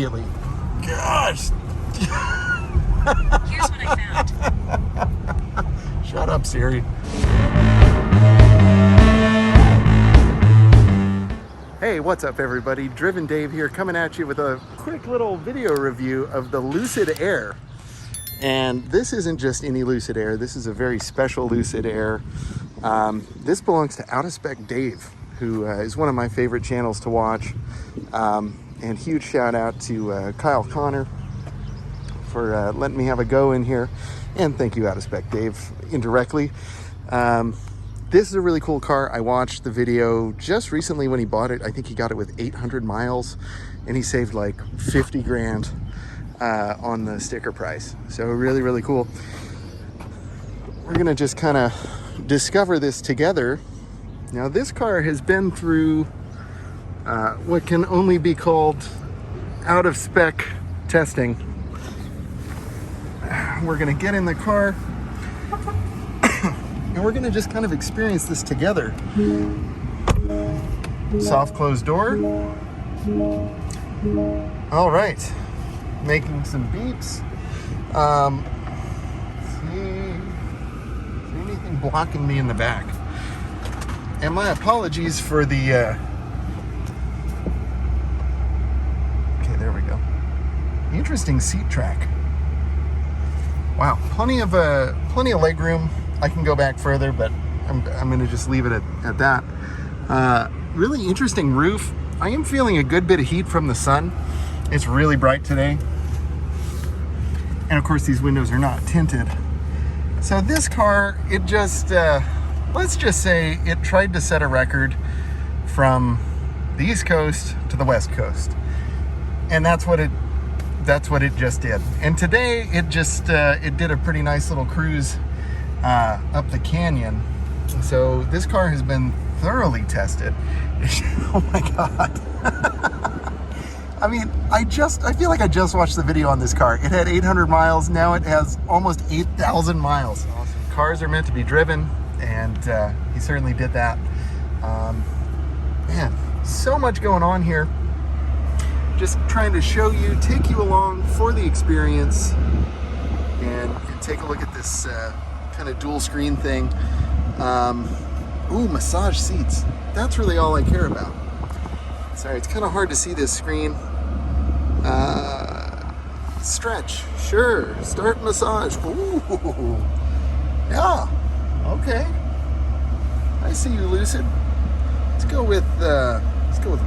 immediately. Gosh. Here's what I found. Shut up, Siri. Hey, what's up everybody? Driven Dave here, coming at you with a quick little video review of the Lucid Air. And this isn't just any Lucid Air, this is a very special Lucid Air. This belongs to Out of Spec Dave, who is one of my favorite channels to watch. And huge shout out to Kyle Connor for letting me have a go in here. And thank you, Out of Spec Dave, indirectly. This is a really cool car. I watched the video just recently when he bought it. I think he got it with 800 miles and he saved like 50 grand on the sticker price. So really, really cool. We're gonna just kind of discover this together. Now this car has been through what can only be called out of spec testing. We're gonna get in the car and we're gonna just kind of experience this together. Soft closed door. All right, making some beeps. See, is there anything blocking me in the back? And my apologies for the okay, there we go. Interesting seat track. Wow, plenty of leg room. I can go back further, but I'm gonna just leave it at that. Really interesting roof. I am feeling a good bit of heat from the sun. It's really bright today. And of course these windows are not tinted. So this car, it just, let's just say it tried to set a record from the East Coast to the West Coast. And that's what it just did. And today it just, it did a pretty nice little cruise up the canyon. So this car has been thoroughly tested. Oh my God. I mean, I feel like I just watched the video on this car. It had 800 miles. Now it has almost 8,000 miles. Awesome. Cars are meant to be driven, and he certainly did that. Man, so much going on here. Just trying to show you, take you along for the experience, and take a look at this kind of dual screen thing. Ooh, massage seats. That's really all I care about. Sorry, it's kind of hard to see this screen. Stretch, sure. Start massage. Ooh, yeah. Okay. I see you, Lucid. Let's go with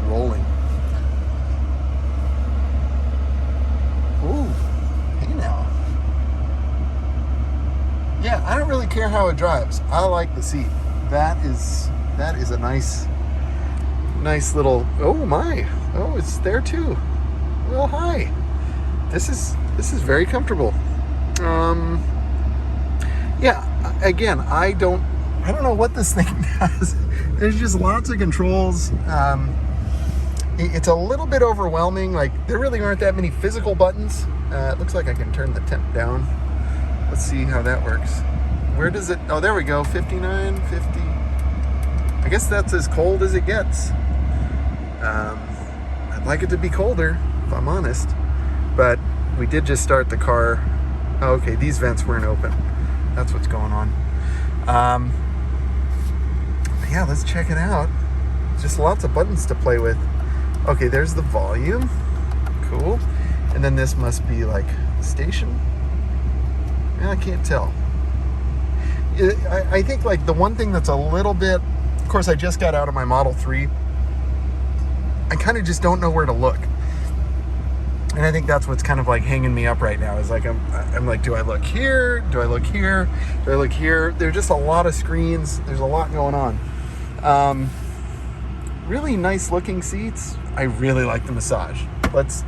rolling. Ooh, hey now. Yeah, I don't really care how it drives. I like the seat. That is a nice little, oh my, oh, it's there too. Well, hi. This is very comfortable. Yeah, again, I don't know what this thing does. There's just lots of controls. It's a little bit overwhelming. Like, there really aren't that many physical buttons. It looks like I can turn the temp down. Let's see how that works. Where does it, oh, there we go, 59, 50. I guess that's as cold as it gets. I'd like it to be colder, if I'm honest. But we did just start the car. Oh, okay, these vents weren't open. That's what's going on. Yeah, let's check it out. Just lots of buttons to play with. Okay, there's the volume. Cool. And then this must be like station. Yeah, I can't tell. I think like the one thing that's a little bit, of course I just got out of my Model 3. I kind of just don't know where to look. And I think that's what's kind of like hanging me up right now, is like, I'm like, do I look here? Do I look here? Do I look here? There's just a lot of screens. There's a lot going on. Really nice looking seats. I really like the massage. Let's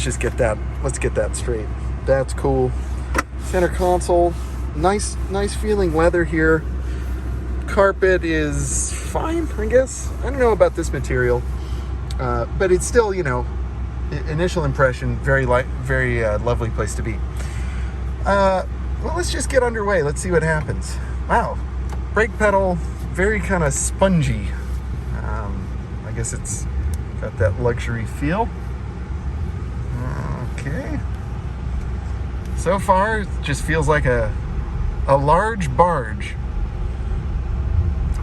just get that, let's get that straight. That's cool. Center console, nice feeling leather here. Carpet is fine, I guess. I don't know about this material, but it's still, you know, initial impression, very lovely place to be. Well, let's just get underway. Let's see what happens. Wow, brake pedal, very kind of spongy. I guess it's got that luxury feel. So far, it just feels like a large barge.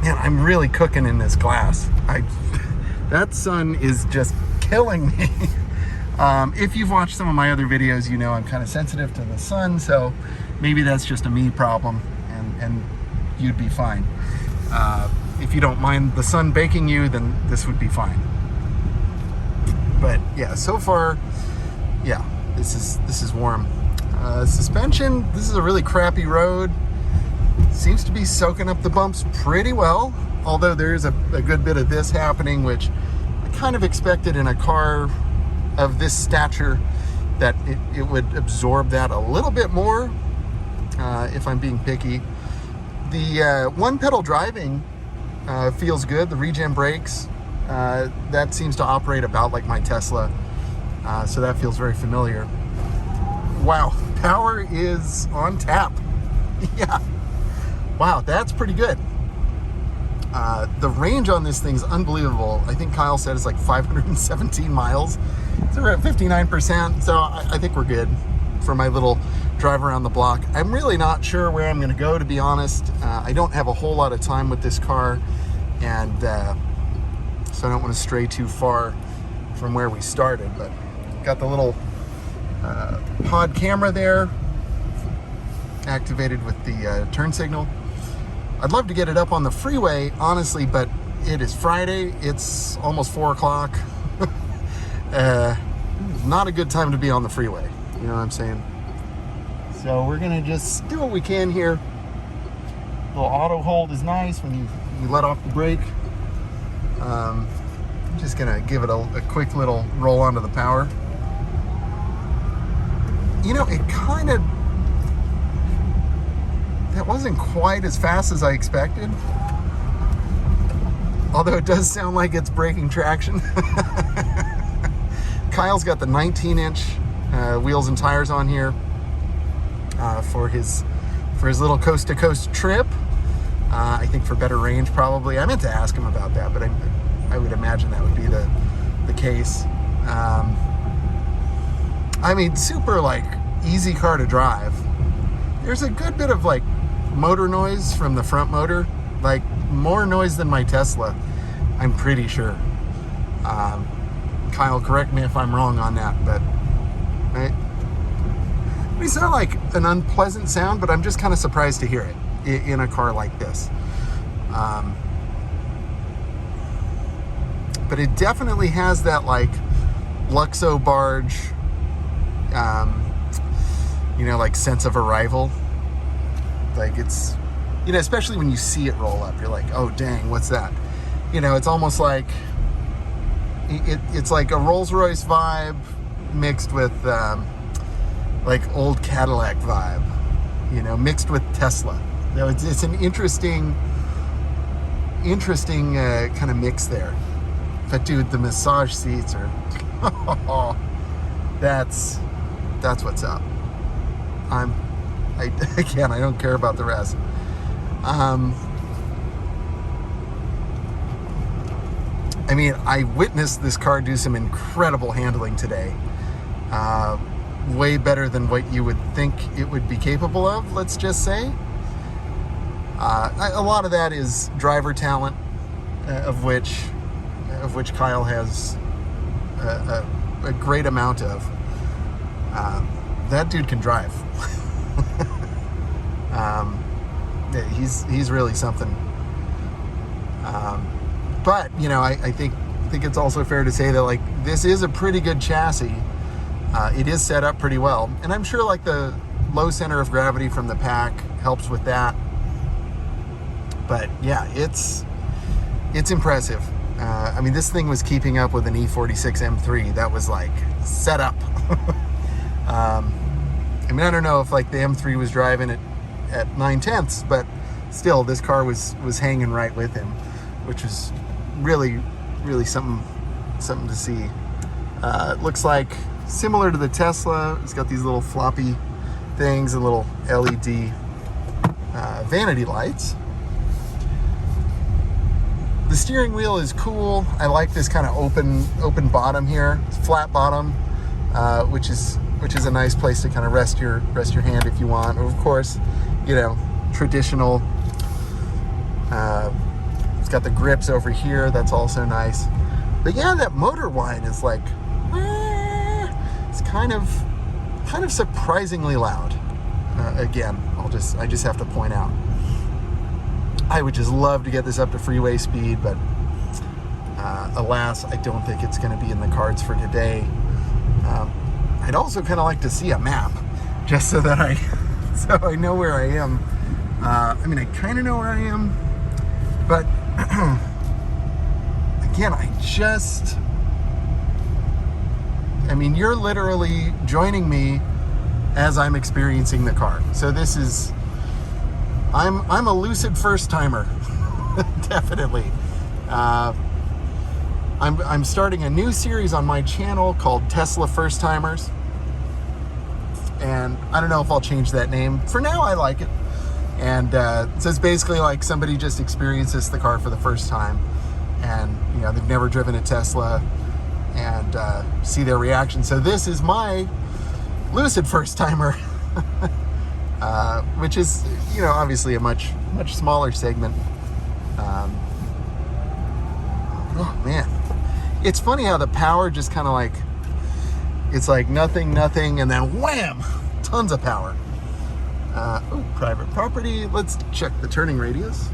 Man, I'm really cooking in this glass. That sun is just killing me. If you've watched some of my other videos, you know I'm kind of sensitive to the sun, so maybe that's just a me problem, and you'd be fine. If you don't mind the sun baking you, then this would be fine. But yeah, so far, yeah, this is warm. Suspension, this is a really crappy road. Seems to be soaking up the bumps pretty well, although there is a good bit of this happening, which I kind of expected in a car of this stature, that it would absorb that a little bit more, if I'm being picky. The one pedal driving feels good. The regen brakes, that seems to operate about like my Tesla, so that feels very familiar. Wow, power is on tap. Yeah, wow, that's pretty good. The range on this thing is unbelievable. I think Kyle said it's like 517 miles. So we're at 59%, so I think we're good for my little drive around the block. I'm really not sure where I'm going to go, to be honest. I don't have a whole lot of time with this car, and so I don't want to stray too far from where we started. But got the little pod camera there, activated with the turn signal. I'd love to get it up on the freeway, honestly, but it is Friday. It's almost 4 o'clock. Not a good time to be on the freeway. You know what I'm saying? So we're gonna just do what we can here. Little auto hold is nice when you let off the brake. I'm just gonna give it a quick little roll onto the power. You know, it kind of, that wasn't quite as fast as I expected. Although it does sound like it's breaking traction. Kyle's got the 19-inch wheels and tires on here for his little coast-to-coast trip. I think for better range, probably. I meant to ask him about that, but I would imagine that would be the case. I mean, super like easy car to drive. There's a good bit of like motor noise from the front motor, like more noise than my Tesla, I'm pretty sure. Kyle, correct me if I'm wrong on that, but it's not like an unpleasant sound, but I'm just kind of surprised to hear it in a car like this. But it definitely has that like Luxo barge, you know, like sense of arrival. Like it's, you know, especially when you see it roll up, you're like, oh dang, what's that? You know, it's almost like it's like a Rolls-Royce vibe mixed with like old Cadillac vibe, you know, mixed with Tesla. You know, it's an interesting kind of mix there. But dude, the massage seats are that's what's up. Again, I don't care about the rest. I mean, I witnessed this car do some incredible handling today. Way better than what you would think it would be capable of, let's just say. A lot of that is driver talent, of which Kyle has a great amount of. That dude can drive. He's really something. But you know, I think it's also fair to say that like this is a pretty good chassis. It is set up pretty well, and I'm sure like the low center of gravity from the pack helps with that. But yeah, it's impressive. I mean, this thing was keeping up with an E46 M3 that was like set up. I mean, I don't know if like the M3 was driving it at 9/10, but still, this car was hanging right with him, which is really something to see. It looks like similar to the Tesla. It's got these little floppy things and little LED vanity lights. The steering wheel is cool. I like this kind of open bottom here. It's flat bottom. which is a nice place to kind of rest your hand if you want. Of course, traditional. It's got the grips over here. That's also nice. But yeah, that motor whine is like, it's kind of surprisingly loud. Again, I just have to point out. I would just love to get this up to freeway speed, but alas, I don't think it's going to be in the cards for today. I'd also kind of like to see a map, just so that I know where I am. I kind of know where I am, but again, you're literally joining me as I'm experiencing the car. So this is, I'm a Lucid first timer, definitely. I'm starting a new series on my channel called Tesla First Timers, and I don't know if I'll change that name. For now, I like it. And so it's basically like somebody just experiences the car for the first time, and they've never driven a Tesla, and see their reaction. So this is my Lucid first timer, which is obviously a much smaller segment. Oh man, it's funny how the power just kind of like, it's like nothing, and then wham, tons of power. Private property. Let's check the turning radius.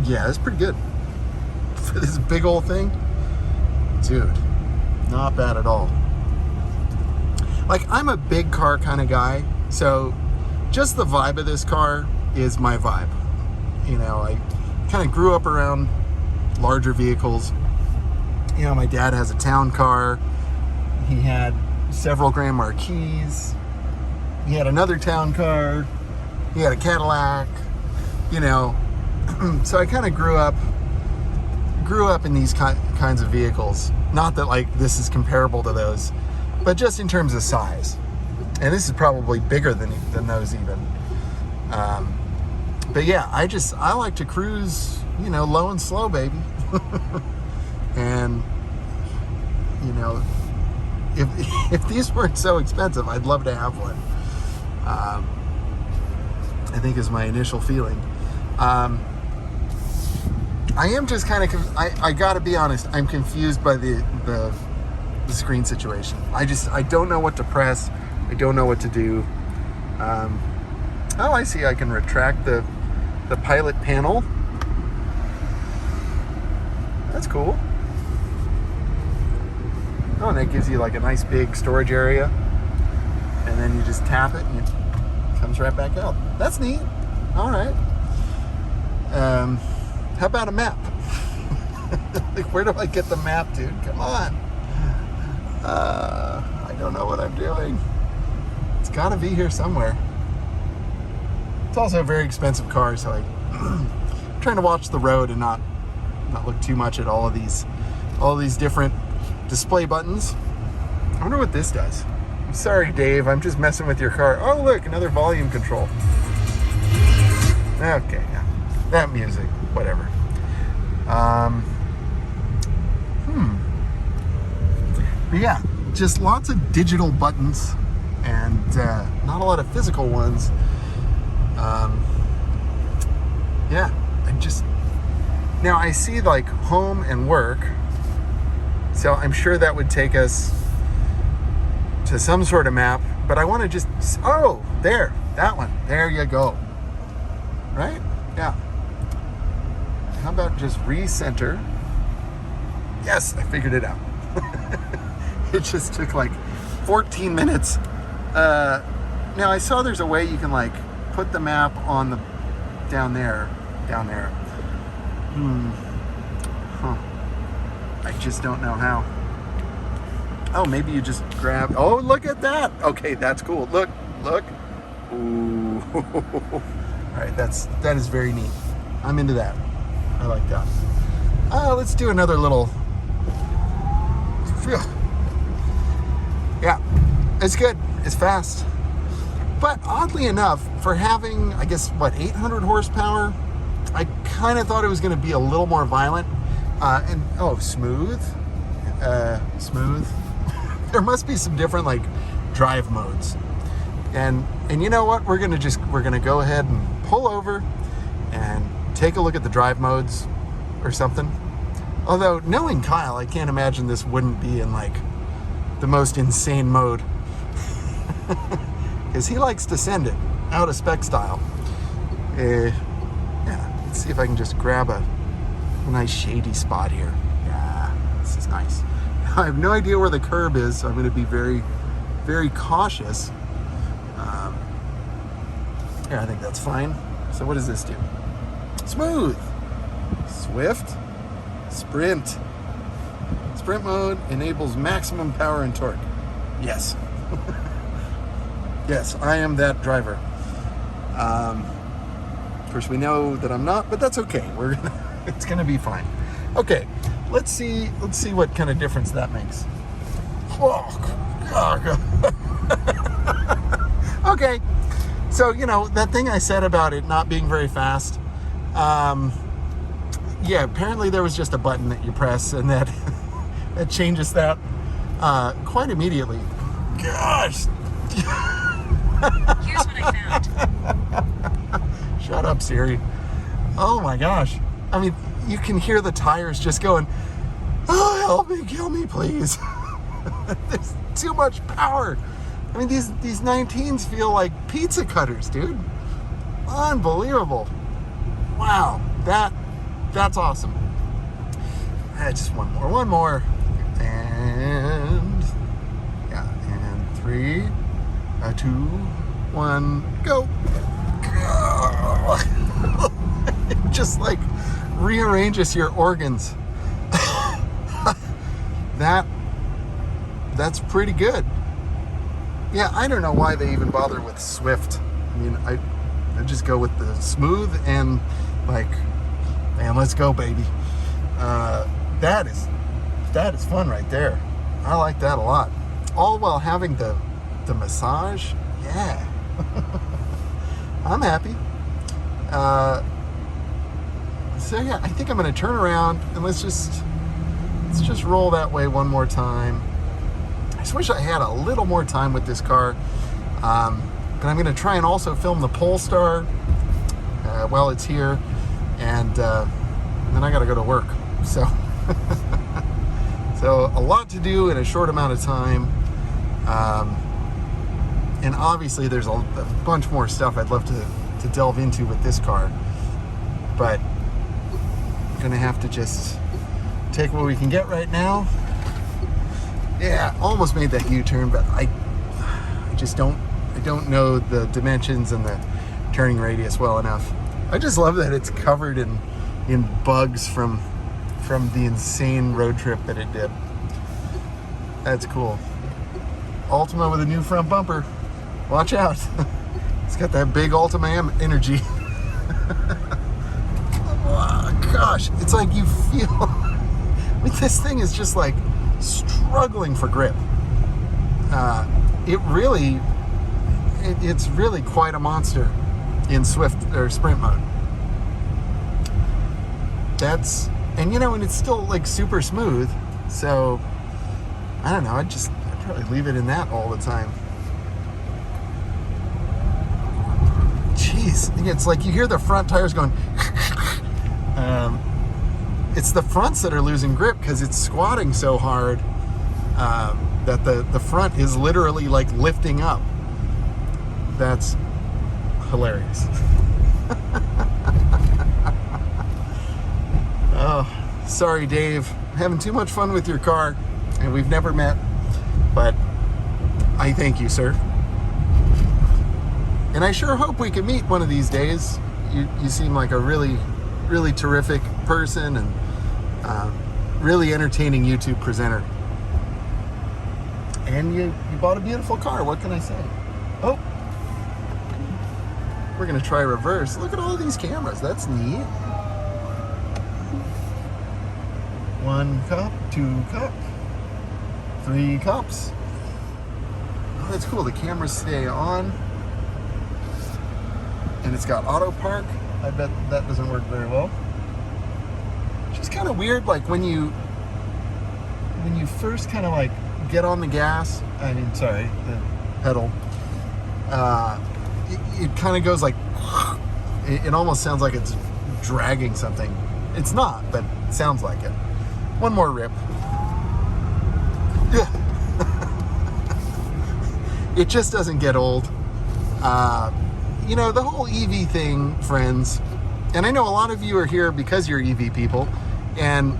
Yeah, that's pretty good for this big old thing. Dude, not bad at all. Like, I'm a big car kind of guy, so just the vibe of this car is my vibe. I kind of grew up around larger vehicles. My dad has a town car. He had several Grand Marquis. He had another town car. He had a Cadillac. So I kind of grew up in these kinds of vehicles. Not that like this is comparable to those, but just in terms of size. And this is probably bigger than those even. But yeah, I like to cruise, low and slow, baby. And if these weren't so expensive, I'd love to have one. I think is my initial feeling. I am just kind of, I gotta be honest, I'm confused by the screen situation. I don't know what to press. I don't know what to do. I see, I can retract the pilot panel. That's cool. Oh, and that gives you like a nice big storage area. And then you just tap it and it comes right back out. That's neat. All right. How about a map? Like, where do I get the map, dude? Come on. I don't know what I'm doing. It's got to be here somewhere. It's also a very expensive car, so I'm trying to watch the road and not look too much at all of these different display buttons. I wonder what this does. I'm sorry, Dave. I'm just messing with your car. Oh, look, another volume control. Okay, yeah. That music, whatever. But yeah, just lots of digital buttons and not a lot of physical ones. Yeah, now I see like home and work, so I'm sure that would take us to some sort of map, but I want to just, oh, there, that one, there you go. Right? Yeah. How about just recenter? Yes, I figured it out. It just took like 14 minutes. Now I saw there's a way you can like put the map on the, down there. I just don't know how. Oh, maybe you just grab, oh, look at that. Okay, that's cool. Look. Ooh. All right, that is very neat. I'm into that. I like that. Let's do another little. Yeah, it's good. It's fast. But oddly enough, for having, I guess, 800 horsepower, I kind of thought it was going to be a little more violent. And, oh, smooth. Yeah. smooth. There must be some different like drive modes. And you know what? We're gonna go ahead and pull over and take a look at the drive modes or something. Although knowing Kyle, I can't imagine this wouldn't be in like the most insane mode. Because he likes to send it out of spec style. Yeah, let's see if I can just grab a nice shady spot here. Yeah, this is nice. I have no idea where the curb is, so I'm going to be very, very cautious. Yeah, I think that's fine. So what does this do? Smooth, swift, sprint. Sprint mode enables maximum power and torque. Yes. Yes, I am that driver. Of course, we know that I'm not, but that's okay. It's gonna be fine. Okay, let's see what kind of difference that makes. Okay, so you know that thing I said about it not being very fast. Yeah, apparently there was just a button that you press, and that that changes that quite immediately. Gosh. Here's what I found. Shut up, Siri. Oh my gosh. I mean, you can hear the tires just going, oh, help me, kill me, please. There's too much power. I mean, these 19s feel like pizza cutters, dude. Unbelievable. Wow, that's awesome. Just one more. And, yeah, and 3, 2, 1, go. It just like rearranges your organs. That's pretty good. Yeah, I don't know why they even bother with Swift. I mean, I just go with the smooth and like, man, let's go, baby. That is fun right there. I like that a lot. All while having the massage. Yeah. I'm happy. So yeah, I think I'm going to turn around and let's just roll that way one more time. I just wish I had a little more time with this car. But I'm going to try and also film the Polestar while it's here, and then I got to go to work. So, so a lot to do in a short amount of time. And obviously there's a bunch more stuff I'd love to delve into with this car, but I'm gonna have to just take what we can get right now. Yeah, almost made that U-turn, but I just don't know the dimensions and the turning radius well enough. I just love that it's covered in bugs from the insane road trip that it did. That's cool. Ultima with a new front bumper. Watch out. It's got that big Ultima energy. Oh, gosh, it's like you feel... I mean, this thing is just like struggling for grip. It's really quite a monster in Swift or Sprint mode. And you know, and it's still like super smooth. So, I don't know, I'd probably leave it in that all the time. Jeez, it's like you hear the front tires going. It's the fronts that are losing grip because it's squatting so hard that the front is literally like lifting up. That's hilarious. Oh, sorry, Dave. I'm having too much fun with your car, and we've never met, but I thank you, sir. And I sure hope we can meet one of these days. You seem like a really, really terrific person and really entertaining YouTube presenter. And you bought a beautiful car. What can I say? Oh, we're gonna try reverse. Look at all these cameras. That's neat. 1 cup, 2 cup, 3 cups. Oh, that's cool. The cameras stay on. And it's got auto park. I bet that doesn't work very well. It's just kind of weird, like when when you first kind of like get on the gas, the pedal, it kind of goes like, it almost sounds like it's dragging something. It's not, but it sounds like it. One more rip. It just doesn't get old. The whole EV thing, friends, and I know a lot of you are here because you're EV people, and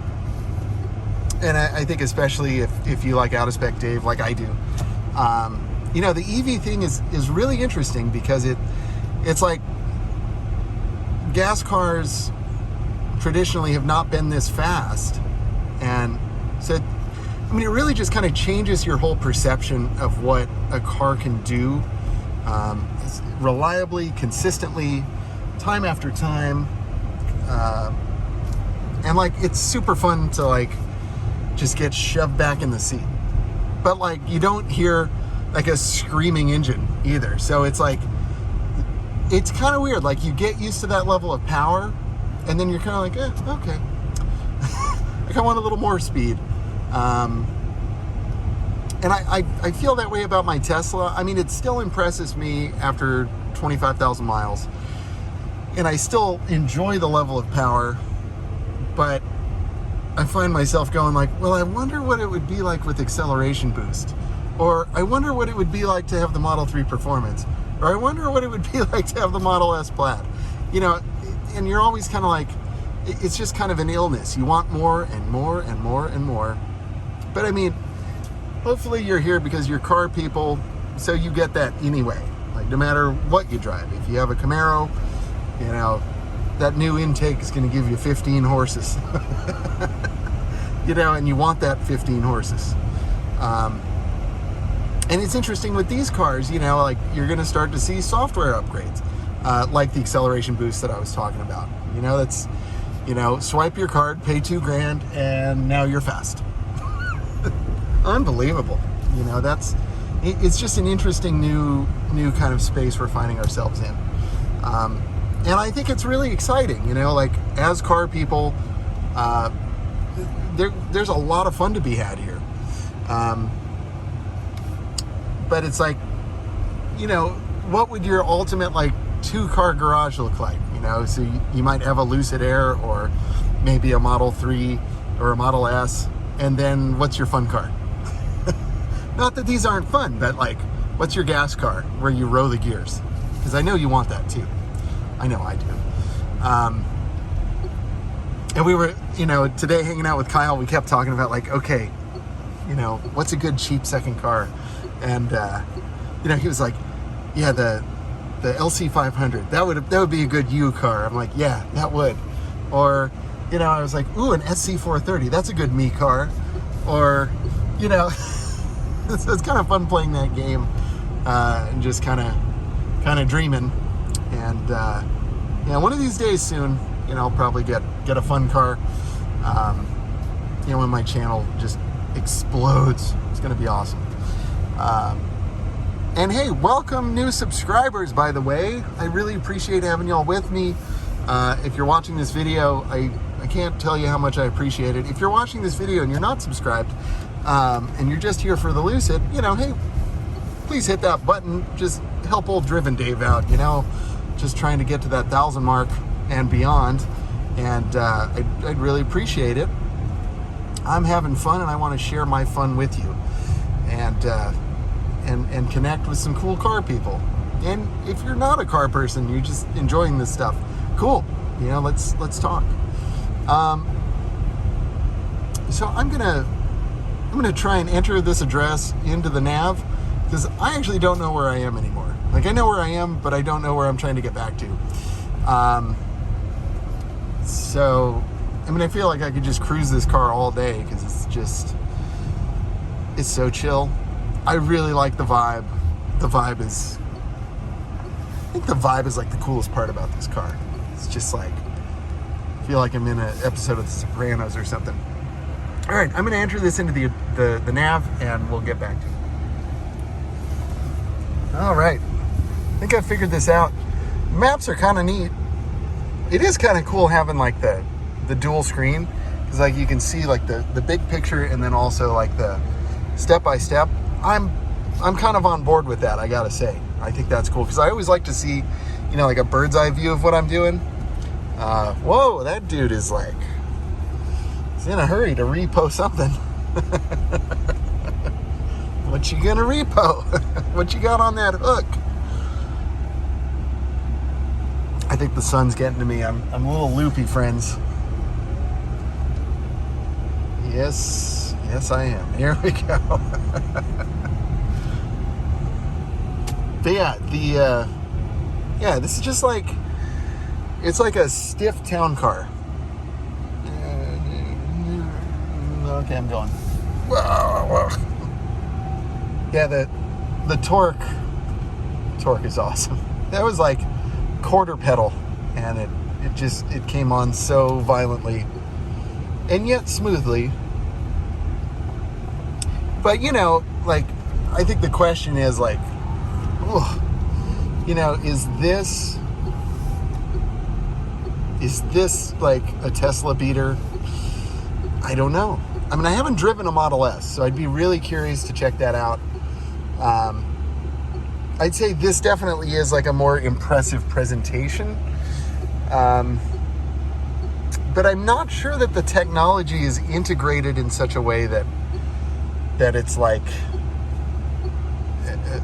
I think especially if you like out of spec Dave like I do, the EV thing is really interesting because it's like gas cars traditionally have not been this fast, and so it really just kind of changes your whole perception of what a car can do, reliably, consistently, time after time, and like it's super fun to like just get shoved back in the seat, but like you don't hear like a screaming engine either, so it's like it's kind of weird. Like you get used to that level of power, and then you're kind of like, okay. Like I want a little more speed. And I feel that way about my Tesla. I mean, it still impresses me after 25,000 miles. And I still enjoy the level of power. But I find myself going like, well, I wonder what it would be like with acceleration boost. Or I wonder what it would be like to have the Model 3 Performance. Or I wonder what it would be like to have the Model S Plaid. And you're always kind of like, it's just kind of an illness. You want more and more and more and more. But I mean, hopefully you're here because you're car people, so you get that anyway. Like no matter what you drive. If you have a Camaro, that new intake is going to give you 15 horses. And you want that 15 horses. And it's interesting with these cars, like you're going to start to see software upgrades, like the acceleration boost that I was talking about. That's, swipe your card, pay $2,000, and now you're fast. Unbelievable. It's just an interesting new kind of space we're finding ourselves in. And I think it's really exciting, like as car people, there's a lot of fun to be had here. But it's like, what would your ultimate like 2-car garage look like? So you might have a Lucid Air or maybe a Model 3 or a Model S, and then what's your fun car? Not that these aren't fun, but like, what's your gas car where you row the gears? Because I know you want that too. I know I do. And we were, today hanging out with Kyle, we kept talking about like, okay, what's a good cheap second car? And, he was like, yeah, the LC500, that would be a good U car. I'm like, yeah, that would. Or, I was like, ooh, an SC430, that's a good me car. Or, so it's kind of fun playing that game, and just kind of dreaming. And, one of these days soon, I'll probably get a fun car, when my channel just explodes. It's going to be awesome. And hey, welcome new subscribers, by the way. I really appreciate having y'all with me. If you're watching this video, I can't tell you how much I appreciate it. If you're watching this video and you're not subscribed, and you're just here for the Lucid, hey, please hit that button. Just help old Driven Dave out, just trying to get to that 1,000 mark and beyond. And I'd really appreciate it. I'm having fun, and I want to share my fun with you. And connect with some cool car people. And if you're not a car person, you're just enjoying this stuff, cool. Let's talk. So I'm gonna try and enter this address into the nav, because I actually don't know where I am anymore. Like I know where I am, but I don't know where I'm trying to get back to. So I feel like I could just cruise this car all day because it's so chill. I really like the vibe. I think the vibe is like the coolest part about this car. It's just like, I feel like I'm in an episode of The Sopranos or something. All right, I'm gonna enter this into the nav, and we'll get back to it. All right, I think I figured this out. Maps are kind of neat. It is kind of cool having like the dual screen, because Because like you can see like the big picture and then also like the step by step. I'm kind of on board with that, I gotta say. I think that's cool because I always like to see, you know, like a bird's eye view of what I'm doing. Whoa, that dude is like, he's in a hurry to repo something. What you gonna repo? What you got on that hook? I think the sun's getting to me. I'm a little loopy, friends. Yes, I am. Here we go. But yeah, this is just like, it's like a stiff town car. Okay, I'm going. Yeah, the torque is awesome. That was like quarter pedal, and it came on so violently and yet smoothly. But you know, like, I think the question is like, you know, is this like a Tesla beater? I don't know. I mean, I haven't driven a Model S, so I'd be really curious to check that out. I'd say this definitely is like a more impressive presentation. But I'm not sure that the technology is integrated in such a way that it's like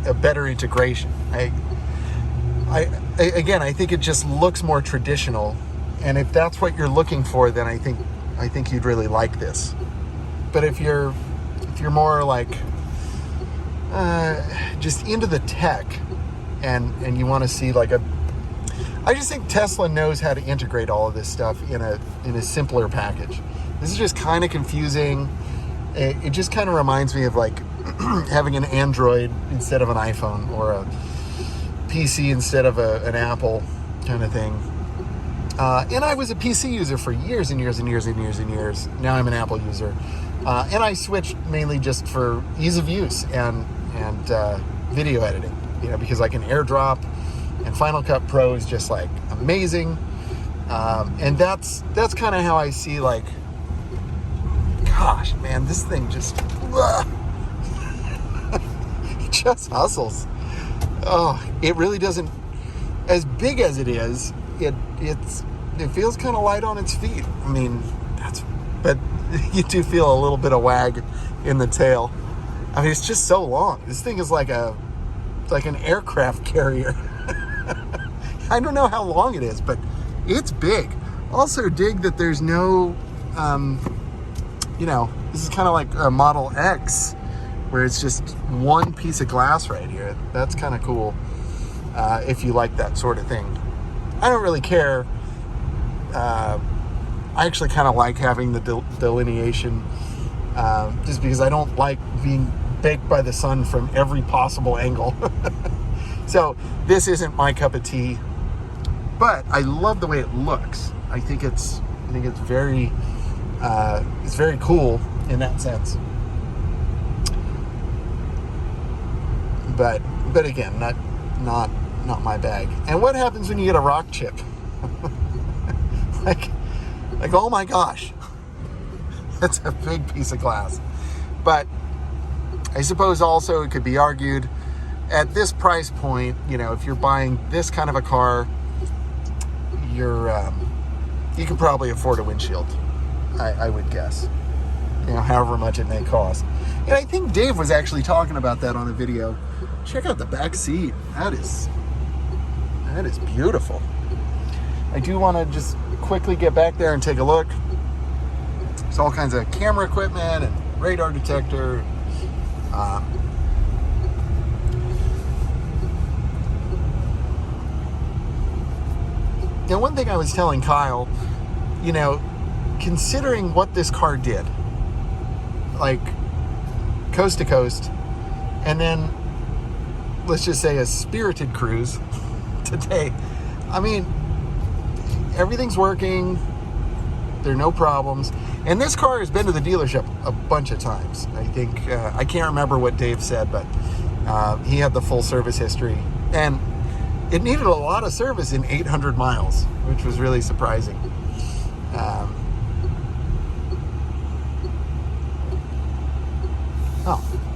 a better integration. Again, I think it just looks more traditional, and if that's what you're looking for, then I think you'd really like this. But if you're more like just into the tech and you want to see like I just think Tesla knows how to integrate all of this stuff in a simpler package. This is just kind of confusing. It just kind of reminds me of like having an Android instead of an iPhone, or a PC instead of an Apple kind of thing. And I was a PC user for years and years and years and years and years. Now I'm an Apple user. And I switched mainly just for ease of use and video editing, you know, because like an AirDrop and Final Cut Pro is just like amazing. And that's kind of how I see, like, gosh, man, this thing just, it just hustles. Oh, it really doesn't, as big as it is, it feels kind of light on its feet. I mean, but you do feel a little bit of wag in the tail. I mean, it's just so long. This thing is like an aircraft carrier. I don't know how long it is, but it's big. Also dig that there's no, you know, this is kind of like a Model X, where it's just one piece of glass right here. That's kind of cool, if you like that sort of thing. I don't really care. I actually kind of like having the delineation, just because I don't like being baked by the sun from every possible angle. So this isn't my cup of tea, but I love the way it looks. I think it's very cool in that sense. But again, not my bag. And what happens when you get a rock chip? like, oh my gosh, that's a big piece of glass. But I suppose also it could be argued, at this price point, you know, if you're buying this kind of a car, you can probably afford a windshield, I would guess, you know, however much it may cost. And I think Dave was actually talking about that on a video. Check out the back seat. That is beautiful. I do want to just quickly get back there and take a look. There's all kinds of camera equipment and radar detector. Now, one thing I was telling Kyle, you know, considering what this car did, like coast to coast, and then let's just say a spirited cruise today. I mean, everything's working. There are no problems. And this car has been to the dealership a bunch of times. I think, I can't remember what Dave said, but he had the full service history. And it needed a lot of service in 800 miles, which was really surprising.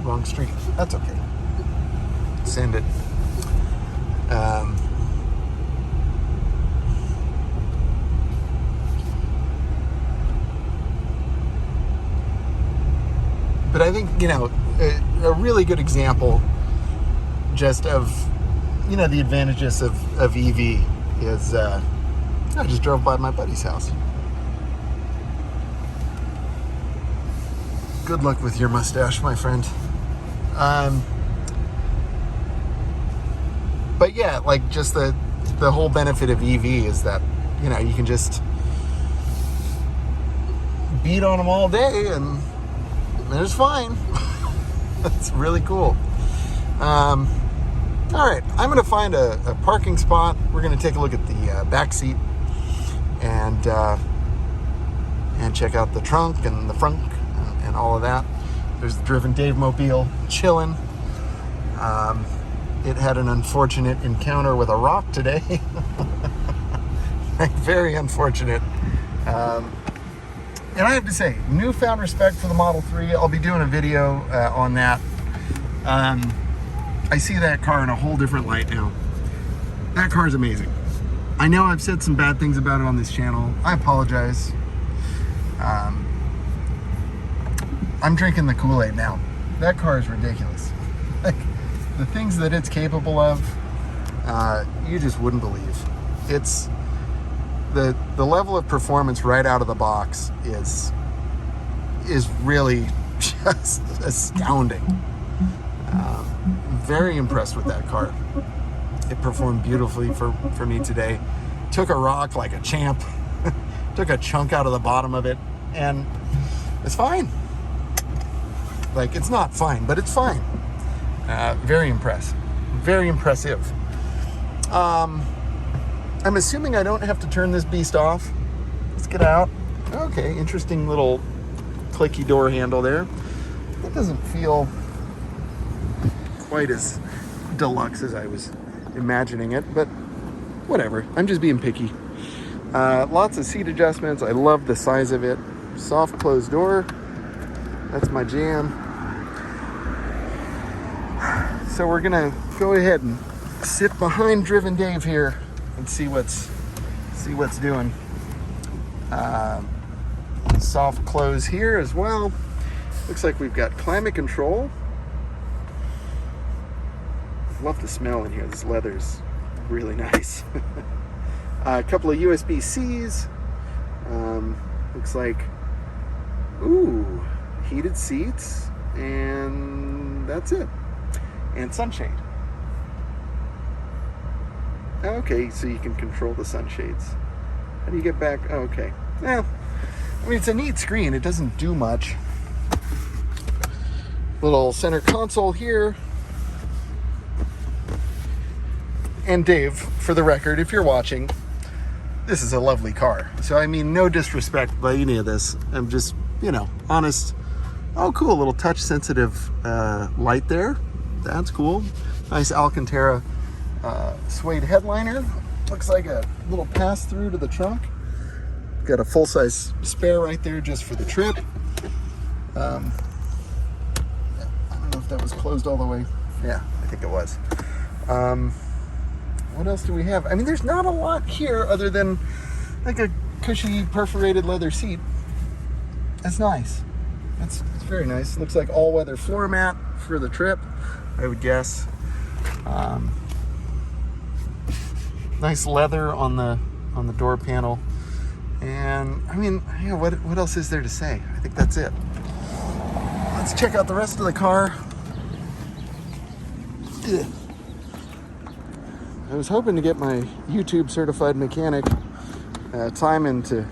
Wrong street. That's okay. Send it. But I think, a really good example just of, the advantages of EV is, I just drove by my buddy's house. Good luck with your mustache, my friend. But yeah, like just the whole benefit of EV is that, you can just beat on them all day and it's fine. That's really cool. All right, I'm going to find a parking spot. We're going to take a look at the back seat and check out the trunk and the front and all of that. There's the Driven Dave mobile chilling. It had an unfortunate encounter with a rock today. Very unfortunate. And I have to say, newfound respect for the Model 3. I'll be doing a video on that. I see that car in a whole different light now. That car is amazing. I know I've said some bad things about it on this channel. I apologize. I'm drinking the Kool-Aid now. That car is ridiculous. Like, the things that it's capable of, you just wouldn't believe. It's the level of performance right out of the box is really just astounding. Very impressed with that car. It performed beautifully for me today. Took a rock like a champ. Took a chunk out of the bottom of it, and it's fine. Like, it's not fine, but it's fine. Very impressed. Very impressive. I'm assuming I don't have to turn this beast off. Let's get out. Okay, interesting little clicky door handle there. That doesn't feel quite as deluxe as I was imagining it, but whatever. I'm just being picky. Lots of seat adjustments. I love the size of it. Soft closed door. That's my jam. So we're gonna go ahead and sit behind Driven Dave here and see what's doing. Soft close here as well. Looks like we've got climate control. Love the smell in here. This leather's really nice. A couple of USB-Cs. Looks like, ooh, heated seats, and that's it. And sunshade. Okay, so you can control the sunshades. How do you get back? Oh, okay. Well, I mean, it's a neat screen. It doesn't do much. Little center console here. And Dave, for the record, if you're watching, this is a lovely car. So, I mean, no disrespect by any of this. I'm just, honest. Oh, cool. Little touch-sensitive light there. That's cool. Nice Alcantara suede headliner. Looks like a little pass-through to the trunk. Got a full-size spare right there just for the trip. I don't know if that was closed all the way. Yeah, I think it was. What else do we have? I mean, there's not a lot here other than like a cushy perforated leather seat. That's nice. It's very nice. Looks like all-weather floor mat for the trip, I would guess. Nice leather on the door panel. And I mean, what else is there to say? I think that's it. Let's check out the rest of the car. Ugh. I was hoping to get my YouTube certified mechanic Timon to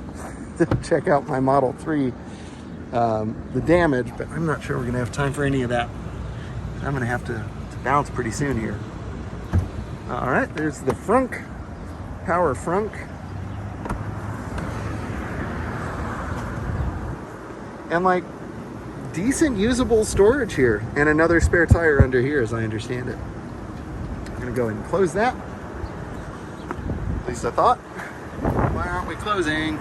check out my Model 3, the damage, but I'm not sure we're gonna have time for any of that. I'm gonna have to bounce pretty soon here. All right, there's the frunk, power frunk. And like decent usable storage here, and another spare tire under here as I understand it. I'm gonna go ahead and close that. At least I thought. Why aren't we closing?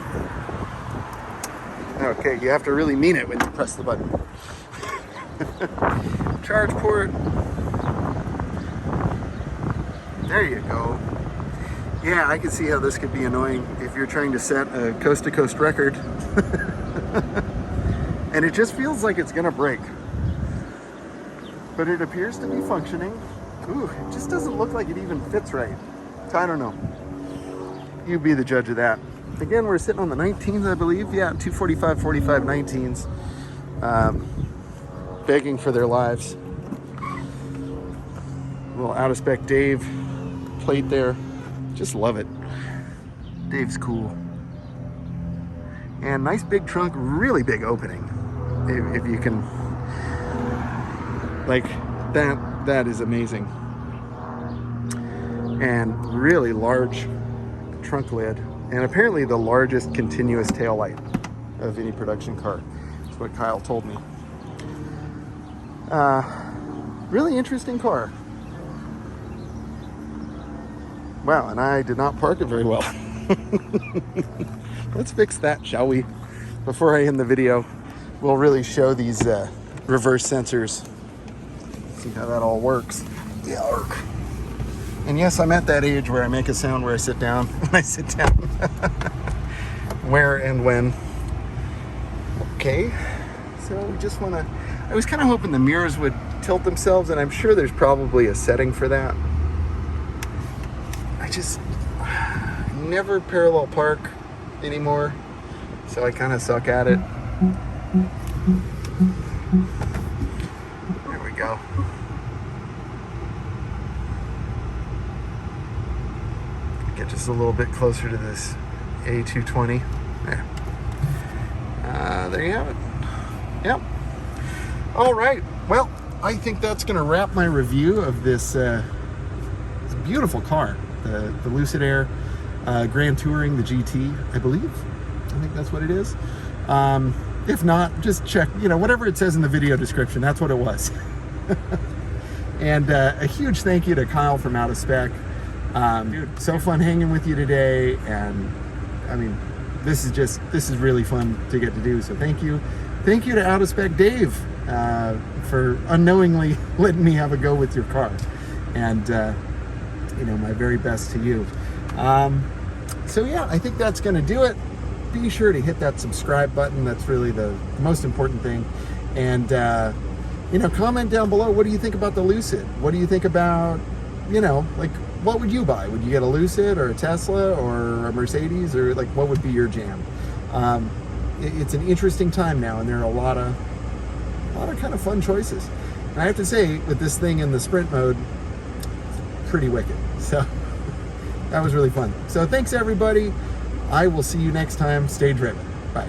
Okay, you have to really mean it when you press the button. charge port. There you go. Yeah, I can see how this could be annoying if you're trying to set a coast-to-coast record. And it just feels like it's gonna break. But it appears to be functioning. Ooh, it just doesn't look like it even fits right. So I don't know. You be the judge of that. Again, we're sitting on the 19s, I believe. Yeah, 245, 45, 19s. Begging for their lives. Little out-of-spec Dave plate there. Just love it. Dave's cool. And nice big trunk, really big opening. If you can, like, that is amazing. And really large trunk lid. And apparently the largest continuous taillight of any production car. That's what Kyle told me. Really interesting car. Wow, and I did not park it very well. Let's fix that, shall we? Before I end the video, we'll really show these reverse sensors. See how that all works. Yark. And yes, I'm at that age where I make a sound where I sit down. When I sit down. Where and when. Okay, so we just want to... I was kind of hoping the mirrors would tilt themselves, and I'm sure there's probably a setting for that. I just never parallel park anymore, so I kind of suck at it. There we go. Get just a little bit closer to this A220. There. There you have it. Yep. All right. Well, I think that's going to wrap my review of this beautiful car, the Lucid Air Grand Touring, the GT, I believe. I think that's what it is. If not, just check, whatever it says in the video description, that's what it was. And a huge thank you to Kyle from Out of Spec. Dude, so fun hanging with you today, and I mean, this is really fun to get to do, so thank you. Thank you to Out of Spec Dave for unknowingly letting me have a go with your car, and my very best to you. So yeah, I think that's gonna do it. Be sure to hit that subscribe button. That's really the most important thing. And comment down below, what do you think about the Lucid? What do you think about, like, what would you buy? Would you get a Lucid or a Tesla or a Mercedes, or like, what would be your jam? It's an interesting time now, and there are a lot of kind of fun choices. And I have to say, with this thing in the sprint mode, it's pretty wicked. So that was really fun. So thanks everybody. I will see you next time. Stay driven. Bye.